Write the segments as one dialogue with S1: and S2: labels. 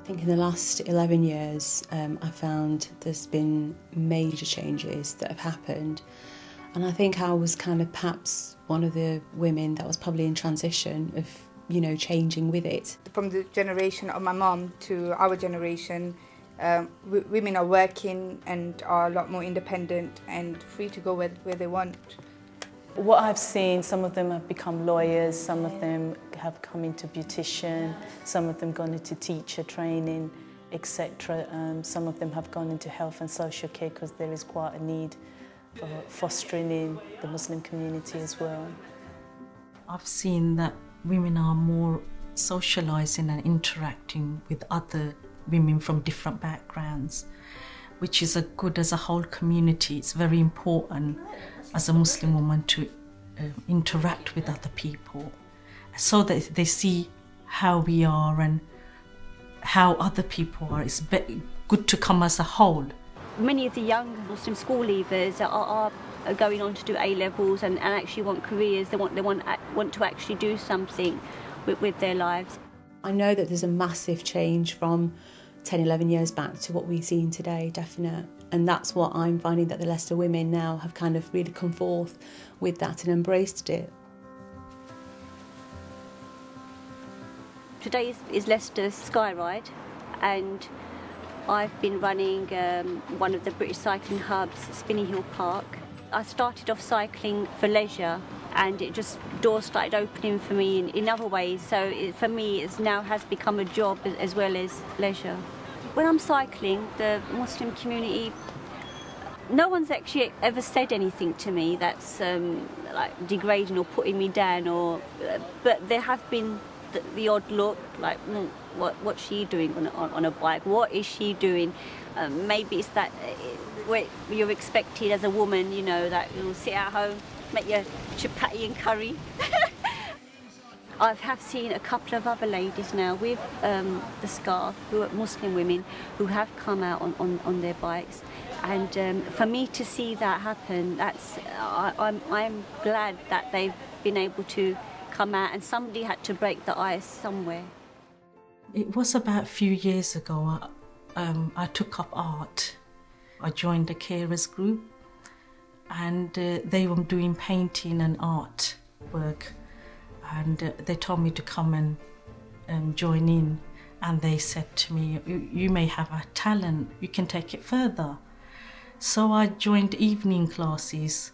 S1: I think in the last 11 years, I found there's been major changes that have happened. And I think I was kind of perhaps one of the women that was probably in transition of, changing with it.
S2: From the generation of my mum to our generation, women are working and are a lot more independent and free to go where they want.
S3: What I've seen, some of them have become lawyers, some of them have come into beautician, some of them gone into teacher training, etc. Some of them have gone into health and social care because there is quite a need for fostering in the Muslim community as well.
S4: I've seen that women are more socialising and interacting with other women from different backgrounds, which is good as a whole community. It's very important as a Muslim woman to interact with other people so that they see how we are and how other people are. It's good to come as a whole.
S5: Many of the young Muslim school leavers are going on to do A-levels and actually want careers. They want to actually do something with their lives.
S1: I know that there's a massive change from 10, 11 years back to what we've seen today, definite. And that's what I'm finding, that the Leicester women now have kind of really come forth with that and embraced it.
S5: Today is Leicester's Sky Ride, and I've been running one of the British cycling hubs, Spinney Hill Park. I started off cycling for leisure, and doors started opening for me in other ways. So for me, it now has become a job as well as leisure. When I'm cycling, the Muslim community, no one's actually ever said anything to me that's like degrading or putting me down, but there have been the odd look, like, what's she doing on a bike? What is she doing? Maybe it's that you're expected as a woman, that you'll sit at home, make your chapati and curry. I have seen a couple of other ladies now with the scarf, who are Muslim women, who have come out on their bikes. And for me to see that happen, I'm glad that they've been able to come out, and somebody had to break the ice somewhere.
S4: It was about a few years ago I took up art. I joined a carers group, and they were doing painting and art work, and they told me to come and join in, and they said to me, you may have a talent, you can take it further. So I joined evening classes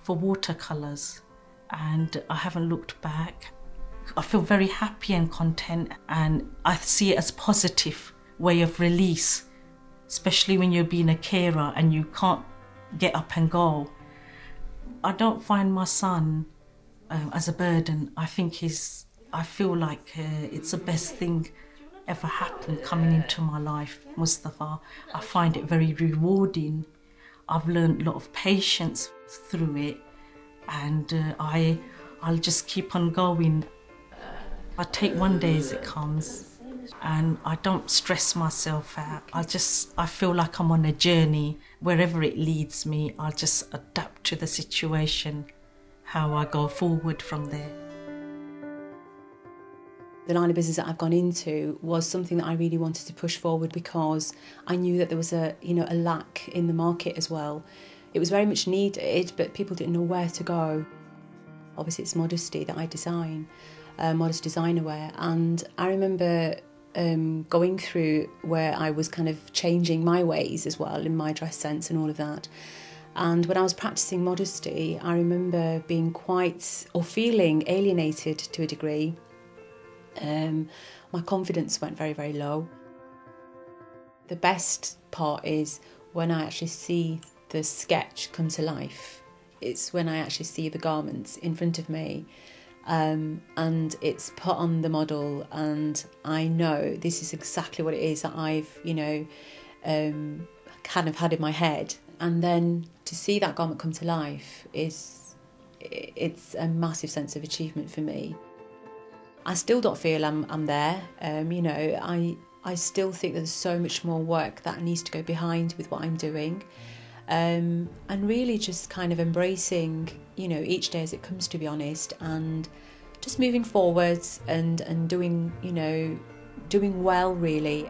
S4: for watercolours, and I haven't looked back. I feel very happy and content, and I see it as a positive way of release, especially when you're being a carer and you can't get up and go. I don't find my son as a burden. I feel like it's the best thing ever happened coming into my life, Mustafa. I find it very rewarding. I've learned a lot of patience through it, and I'll just keep on going. I take one day as it comes, and I don't stress myself out. I feel like I'm on a journey. Wherever it leads me, I'll just adapt to the situation, how I go forward from there.
S1: The line of business that I've gone into was something that I really wanted to push forward, because I knew that there was a lack in the market as well. It was very much needed, but people didn't know where to go. Obviously, it's Modesty that I design, modest designer wear, and I remember going through where I was kind of changing my ways as well in my dress sense and all of that. And when I was practicing modesty, I remember being feeling alienated to a degree. My confidence went very, very low. The best part is when I actually see the sketch come to life. It's when I actually see the garments in front of me, and it's put on the model, and I know this is exactly what it is that I've, kind of had in my head. And then to see that garment come to life it's a massive sense of achievement for me. I still don't feel I'm there. I still think there's so much more work that needs to go behind with what I'm doing, and really just kind of embracing, each day as it comes, to be honest, and just moving forwards and doing doing well, really.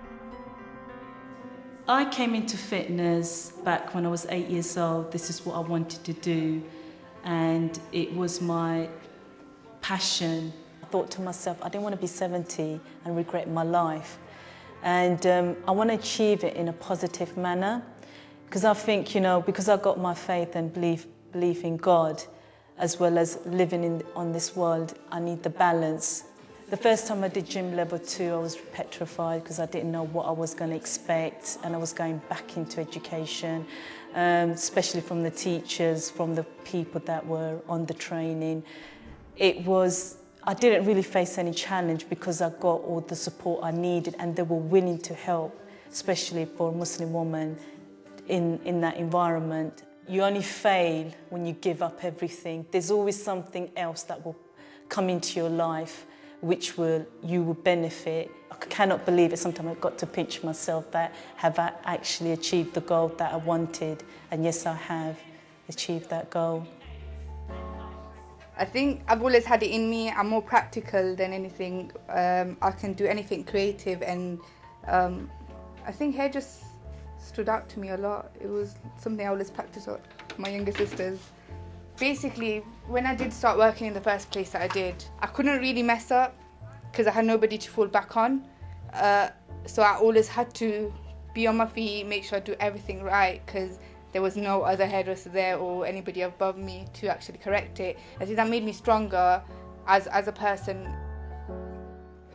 S3: I came into fitness back when I was 8 years old. This is what I wanted to do, and it was my passion. I thought to myself, I didn't want to be 70 and regret my life. And I want to achieve it in a positive manner, because I think, because I got my faith and belief in God, as well as living on this world, I need the balance. The first time I did gym level 2, I was petrified because I didn't know what I was going to expect, and I was going back into education, especially from the teachers, from the people that were on the training. I didn't really face any challenge because I got all the support I needed, and they were willing to help, especially for a Muslim woman in that environment. You only fail when you give up everything. There's always something else that will come into your life which you will benefit. I cannot believe it. Sometimes I've got to pinch myself that have I actually achieved the goal that I wanted, and yes, I have achieved that goal.
S2: I think I've always had it in me. I'm more practical than anything. I can do anything creative, and I think hair just stood out to me a lot. It was something I always practiced with my younger sisters. Basically, when I did start working in the first place that I did, I couldn't really mess up because I had nobody to fall back on. So I always had to be on my feet, make sure I do everything right, because there was no other hairdresser there or anybody above me to actually correct it. I think that made me stronger as a person.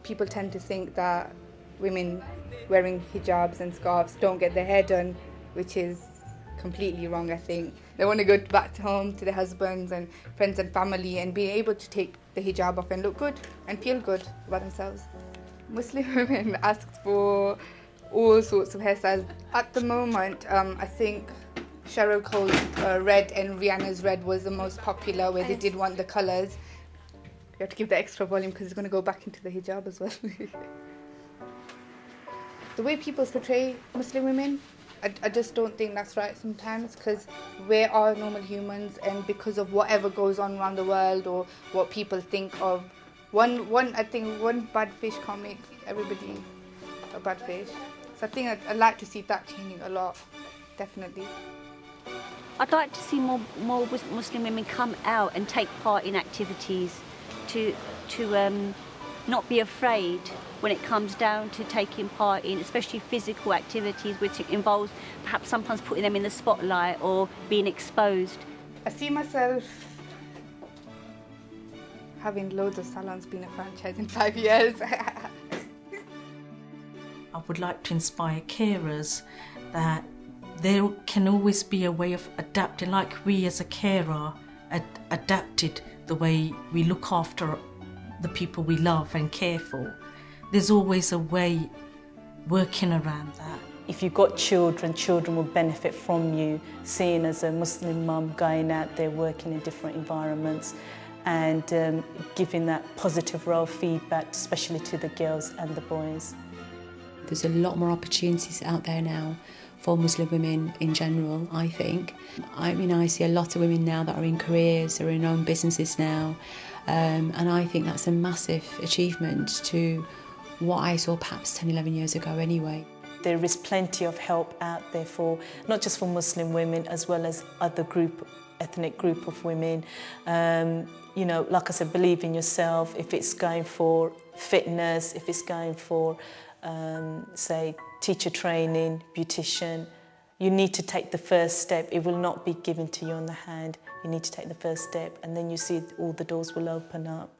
S2: People tend to think that women wearing hijabs and scarves don't get their hair done, which is completely wrong, I think. They want to go back home to their husbands and friends and family and be able to take the hijab off and look good and feel good about themselves. Muslim women ask for all sorts of hairstyles. At the moment, I think Cheryl Cole's red and Rihanna's red was the most popular, where they did want the colours. You have to give the extra volume because it's going to go back into the hijab as well. The way people portray Muslim women, I just don't think that's right sometimes, because we are normal humans, and because of whatever goes on around the world or what people think of, I think one bad fish can't make everybody a bad fish. So I think I'd like to see that changing a lot, definitely.
S5: I'd like to see more Muslim women come out and take part in activities, to not be afraid when it comes down to taking part in, especially physical activities, which involves perhaps sometimes putting them in the spotlight or being exposed.
S2: I see myself having loads of salons, being a franchise in 5 years.
S4: I would like to inspire carers that there can always be a way of adapting, like we as a carer adapted the way we look after the people we love and care for. There's always a way working around that.
S3: If you've got children, children will benefit from you, seeing as a Muslim mum going out there working in different environments and giving that positive role feedback, especially to the girls and the boys.
S1: There's a lot more opportunities out there now for Muslim women in general, I think. I mean, I see a lot of women now that are in careers or in own businesses now, and I think that's a massive achievement to what I saw perhaps 10, 11 years ago anyway.
S3: There is plenty of help out there for, not just for Muslim women, as well as other ethnic group of women. Like I said, believe in yourself. If it's going for fitness, if it's going for, say, teacher training, beautician, you need to take the first step. It will not be given to you on the hand. You need to take the first step, and then you see all the doors will open up.